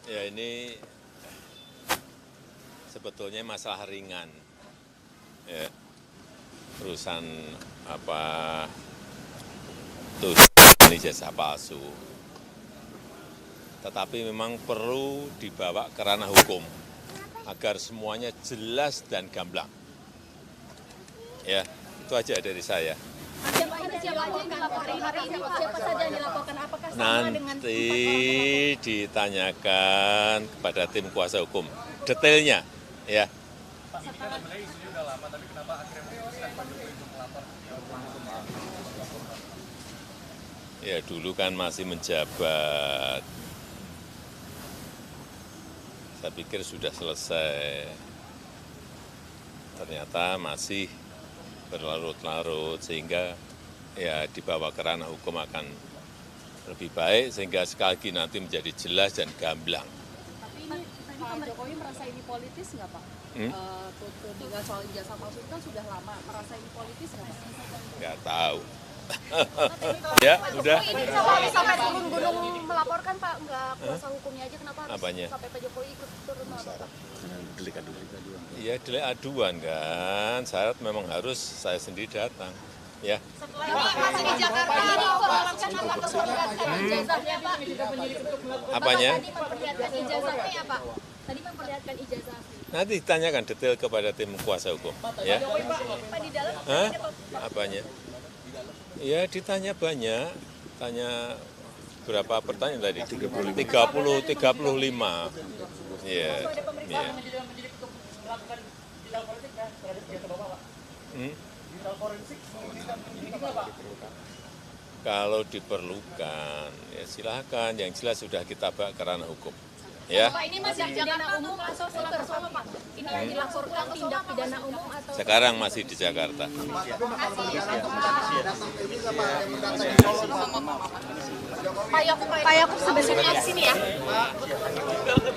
Ya ini sebetulnya masalah ringan, ya, urusan apa tuduhan ijazah palsu. Tetapi memang perlu dibawa ke ranah hukum agar semuanya jelas dan gamblang. Ya, itu aja dari saya. Nanti ditanyakan kepada tim kuasa hukum detailnya, ya. Ya dulu kan masih menjabat. Saya pikir sudah selesai. Ternyata masih berlarut-larut sehingga ya dibawa ke ranah hukum akan lebih baik sehingga sekali lagi nanti menjadi jelas dan gamblang. Tapi ini Pak Jokowi merasa ini politis nggak Pak? Dengan soal ijazah palsu itu kan sudah lama, merasa ini politis nggak Pak? Nggak tahu. Ya, udah. Ini sampai turun gunung melaporkan Pak, nggak kuasa hukumnya aja, kenapa harus Apanya? sampai Pak Jokowi ikut turun melapor? Ya delik aduan kan, syarat memang harus saya sendiri datang. Ya. Masih di Jakarta, ijazahnya Pak. Apanya? Tadi memperlihatkan ijazahnya ya Pak? Tadi memperlihatkan ijazah. Nanti ditanyakan detail kepada tim kuasa hukum. Ya. Pak di dalam Hah? Apanya? Ya ditanya banyak, tanya berapa pertanyaan tadi? 35. Ya. Ya. Kalau diperlukan, ya silakan. Yang jelas sudah kita bawa ke ranah hukum. Ya. Pak, ini masih pidana umum atau Solo Pak? Ini yang dilaporkan tindak pidana umum atau? Sekarang masih di Jakarta. Pak Yakub sebenarnya di sini ya.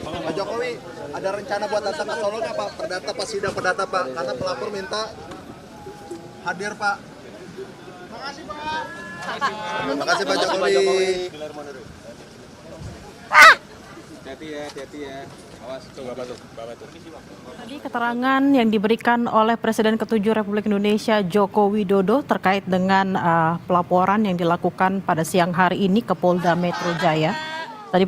Pak Jokowi, ada rencana buat datang ke Solo nggak Pak? Perdata Pak, sidang perdata Pak, karena pelapor minta hadir Pak. Terima kasih Pak Jokowi. Hati-hati ya. Awas, tuh Bapak tuh. Tadi keterangan yang diberikan oleh Presiden ke-7 Republik Indonesia Joko Widodo terkait dengan pelaporan yang dilakukan pada siang hari ini ke Polda Metro Jaya. Tadi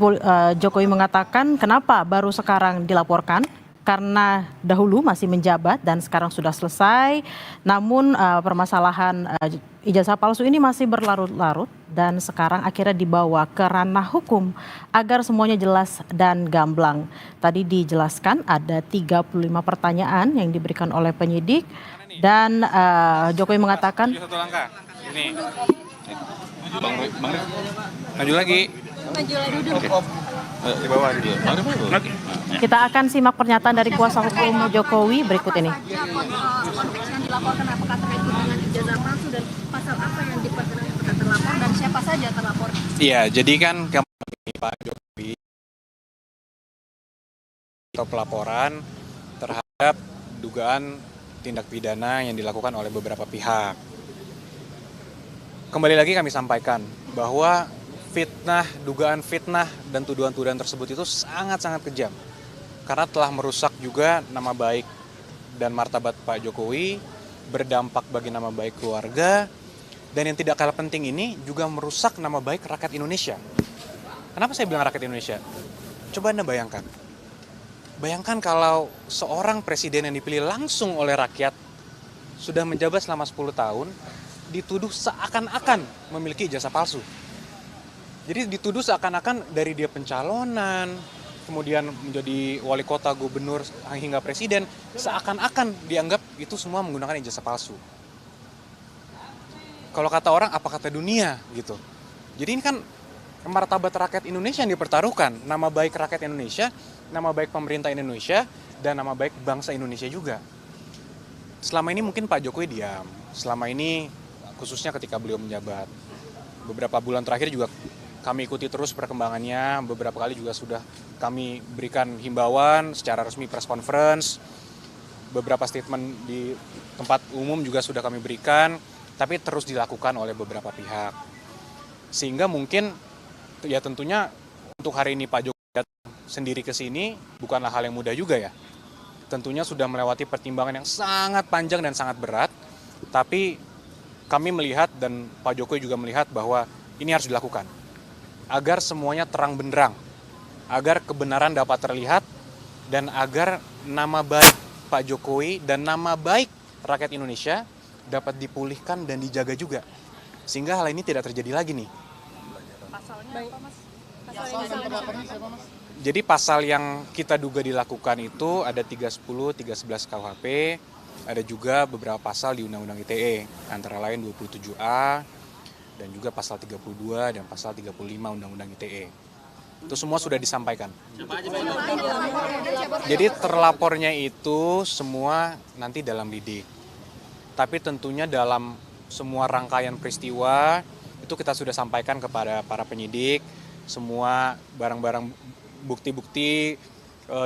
Jokowi mengatakan kenapa baru sekarang dilaporkan, karena dahulu masih menjabat dan sekarang sudah selesai. Namun permasalahan ijazah palsu ini masih berlarut-larut dan sekarang akhirnya dibawa ke ranah hukum agar semuanya jelas dan gamblang. Tadi dijelaskan ada 35 pertanyaan yang diberikan oleh penyidik dan Jokowi mengatakan satu langkah. Ini. Bang maju lagi. Di bawah dulu. Lagi. kita akan simak pernyataan dari kuasa hukum Jokowi berikut ini. Konteks yang dilaporkan apakah terkait dengan ijazah palsu dan pasal apa yang diperkenalkan terlapor dan siapa saja terlapor? Iya, jadi kan kami Pak Jokowi atau pelaporan terhadap dugaan tindak pidana yang dilakukan oleh beberapa pihak. Kembali lagi kami sampaikan bahwa dugaan fitnah dan tuduhan-tuduhan tersebut itu sangat-sangat kejam. Karena telah merusak juga nama baik dan martabat Pak Jokowi, berdampak bagi nama baik keluarga, dan yang tidak kalah penting ini juga merusak nama baik rakyat Indonesia. Kenapa saya bilang rakyat Indonesia? Coba Anda bayangkan. Bayangkan kalau seorang presiden yang dipilih langsung oleh rakyat, sudah menjabat selama 10 tahun, dituduh seakan-akan memiliki ijazah palsu. Jadi dituduh seakan-akan dari dia pencalonan, kemudian menjadi wali kota, gubernur, hingga presiden, seakan-akan dianggap itu semua menggunakan ijazah palsu. Kalau kata orang, apa kata dunia gitu. Jadi ini kan martabat rakyat Indonesia yang dipertaruhkan, nama baik rakyat Indonesia, nama baik pemerintah Indonesia, dan nama baik bangsa Indonesia juga. Selama ini mungkin Pak Jokowi diam, selama ini khususnya ketika beliau menjabat. Beberapa bulan terakhir juga kami ikuti terus perkembangannya, beberapa kali juga sudah kami berikan himbauan secara resmi press conference, beberapa statement di tempat umum juga sudah kami berikan, tapi terus dilakukan oleh beberapa pihak. Sehingga mungkin ya tentunya untuk hari ini Pak Jokowi sendiri ke sini bukanlah hal yang mudah juga ya. Tentunya sudah melewati pertimbangan yang sangat panjang dan sangat berat, tapi kami melihat dan Pak Jokowi juga melihat bahwa ini harus dilakukan agar semuanya terang benderang, agar kebenaran dapat terlihat, dan agar nama baik Pak Jokowi dan nama baik rakyat Indonesia dapat dipulihkan dan dijaga juga. Sehingga hal ini tidak terjadi lagi nih. Pasalnya apa, Mas? Jadi pasal yang kita duga dilakukan itu ada 310, 311 KUHP, ada juga beberapa pasal di Undang-Undang ITE, antara lain 27A, dan juga pasal 32 dan pasal 35 Undang-Undang ITE. Itu semua sudah disampaikan. Jadi terlapornya itu semua nanti dalam lidik. Tapi tentunya dalam semua rangkaian peristiwa itu kita sudah sampaikan kepada para penyidik, semua barang-barang bukti-bukti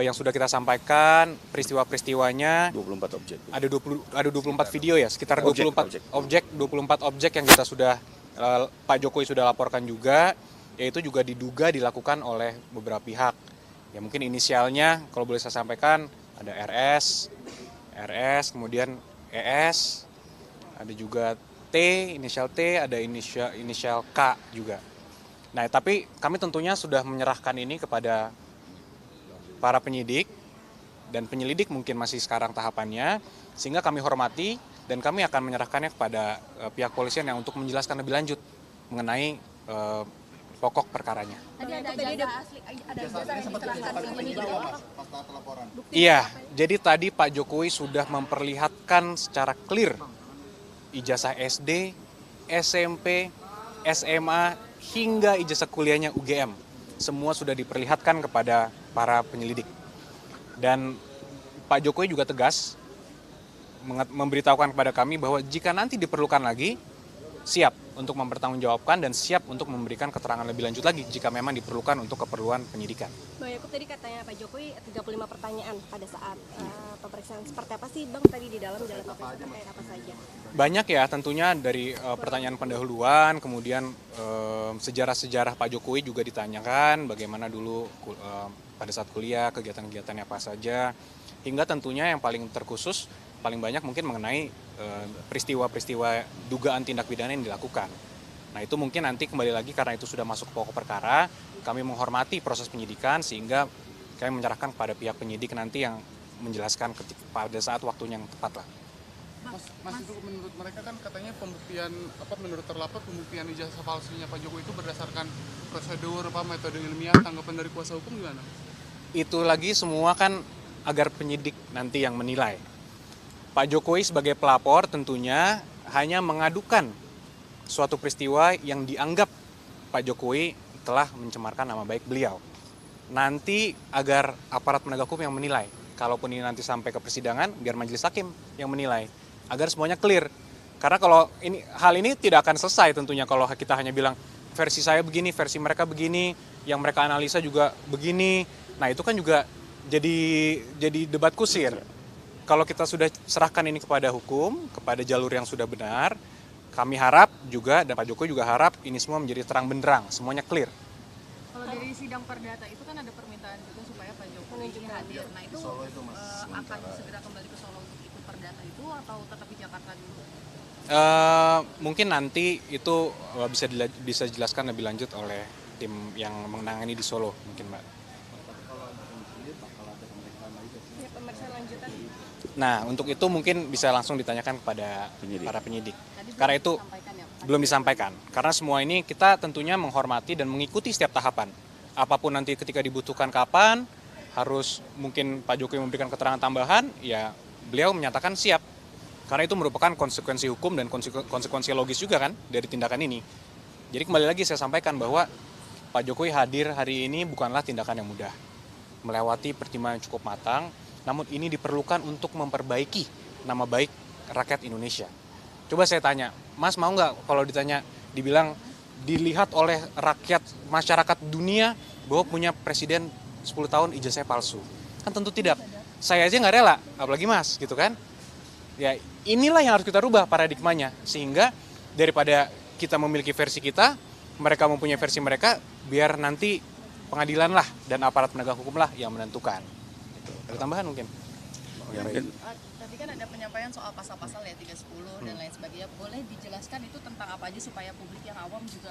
yang sudah kita sampaikan, peristiwa-peristiwanya 24 objek. Ada 24 video ya, sekitar 24 objek yang kita sudah Pak Jokowi sudah laporkan juga, yaitu juga diduga dilakukan oleh beberapa pihak. Ya mungkin inisialnya kalau boleh saya sampaikan ada RS, kemudian ES, ada juga T, inisial T, ada inisial K juga. Nah, tapi kami tentunya sudah menyerahkan ini kepada para penyidik dan penyelidik mungkin masih sekarang tahapannya, sehingga kami hormati dan kami akan menyerahkannya kepada pihak polisian yang untuk menjelaskan lebih lanjut mengenai pokok perkaranya. Tadi ada ijazah asli, ada ijazah yang diserahkan ke penyidik. Iya, jadi tadi Pak Jokowi sudah memperlihatkan secara clear ijazah SD, SMP, SMA, hingga ijazah kuliahnya UGM. Semua sudah diperlihatkan kepada para penyelidik. Dan Pak Jokowi juga tegas memberitahukan kepada kami bahwa jika nanti diperlukan lagi, siap untuk mempertanggungjawabkan dan siap untuk memberikan keterangan lebih lanjut lagi jika memang diperlukan untuk keperluan penyidikan. Bang Yakub, tadi katanya Pak Jokowi 35 pertanyaan pada saat pemeriksaan. Seperti apa sih Bang tadi di dalam pemeriksaan terkait apa saja? Banyak ya tentunya dari pertanyaan pendahuluan, kemudian sejarah-sejarah Pak Jokowi juga ditanyakan, bagaimana dulu pada saat kuliah, kegiatan-kegiatannya apa saja, hingga tentunya yang paling terkhusus, paling banyak mungkin mengenai peristiwa-peristiwa dugaan tindak pidana yang dilakukan. Nah itu mungkin nanti kembali lagi karena itu sudah masuk pokok perkara, kami menghormati proses penyidikan sehingga kami menyerahkan kepada pihak penyidik nanti yang menjelaskan pada saat waktunya yang tepat lah. Mas itu menurut mereka kan katanya pembuktian menurut terlapor pembuktian ijazah palsunya Pak Jokowi itu berdasarkan prosedur metode ilmiah, tanggapan dari kuasa hukum gimana? Itu lagi semua kan agar penyidik nanti yang menilai. Pak Jokowi sebagai pelapor tentunya hanya mengadukan suatu peristiwa yang dianggap Pak Jokowi telah mencemarkan nama baik beliau. Nanti agar aparat penegak hukum yang menilai. Kalaupun ini nanti sampai ke persidangan, biar majelis hakim yang menilai. Agar semuanya clear. Karena kalau hal ini tidak akan selesai tentunya kalau kita hanya bilang versi saya begini, versi mereka begini, yang mereka analisa juga begini. Nah itu kan juga jadi debat kusir. Kalau kita sudah serahkan ini kepada hukum, kepada jalur yang sudah benar, kami harap juga, dan Pak Jokowi juga harap ini semua menjadi terang benderang, semuanya clear. Kalau dari sidang perdata itu kan ada permintaan juga supaya Pak Jokowi hadir. Nah itu akan segera kembali ke Solo untuk ikut perdata itu atau tetap di Jakarta dulu? Mungkin nanti itu bisa dijelaskan lebih lanjut oleh tim yang menangani di Solo, mungkin Mbak. Ya, pemeriksaan lanjutan. Nah, untuk itu mungkin bisa langsung ditanyakan kepada para penyidik. Karena itu Ya, belum disampaikan. Karena semua ini kita tentunya menghormati dan mengikuti setiap tahapan. Apapun nanti ketika dibutuhkan kapan, harus mungkin Pak Jokowi memberikan keterangan tambahan, ya beliau menyatakan siap. Karena itu merupakan konsekuensi hukum dan konsekuensi logis juga kan dari tindakan ini. Jadi kembali lagi saya sampaikan bahwa Pak Jokowi hadir hari ini bukanlah tindakan yang mudah. Melewati pertimbangan yang cukup matang, namun ini diperlukan untuk memperbaiki nama baik rakyat Indonesia. Coba saya tanya, Mas mau nggak kalau dibilang dilihat oleh rakyat masyarakat dunia bahwa punya presiden 10 tahun ijazahnya palsu? Kan tentu tidak. Saya aja nggak rela, apalagi Mas gitu kan. Ya inilah yang harus kita rubah paradigmanya. Sehingga daripada kita memiliki versi kita, mereka mempunyai versi mereka, biar nanti pengadilan lah dan aparat penegak hukum lah yang menentukan. Gitu. Ada tambahan mungkin? Tadi kan ada penyampaian soal pasal-pasal ya 310 dan lain sebagainya. Boleh dijelaskan itu tentang apa aja supaya publik yang awam juga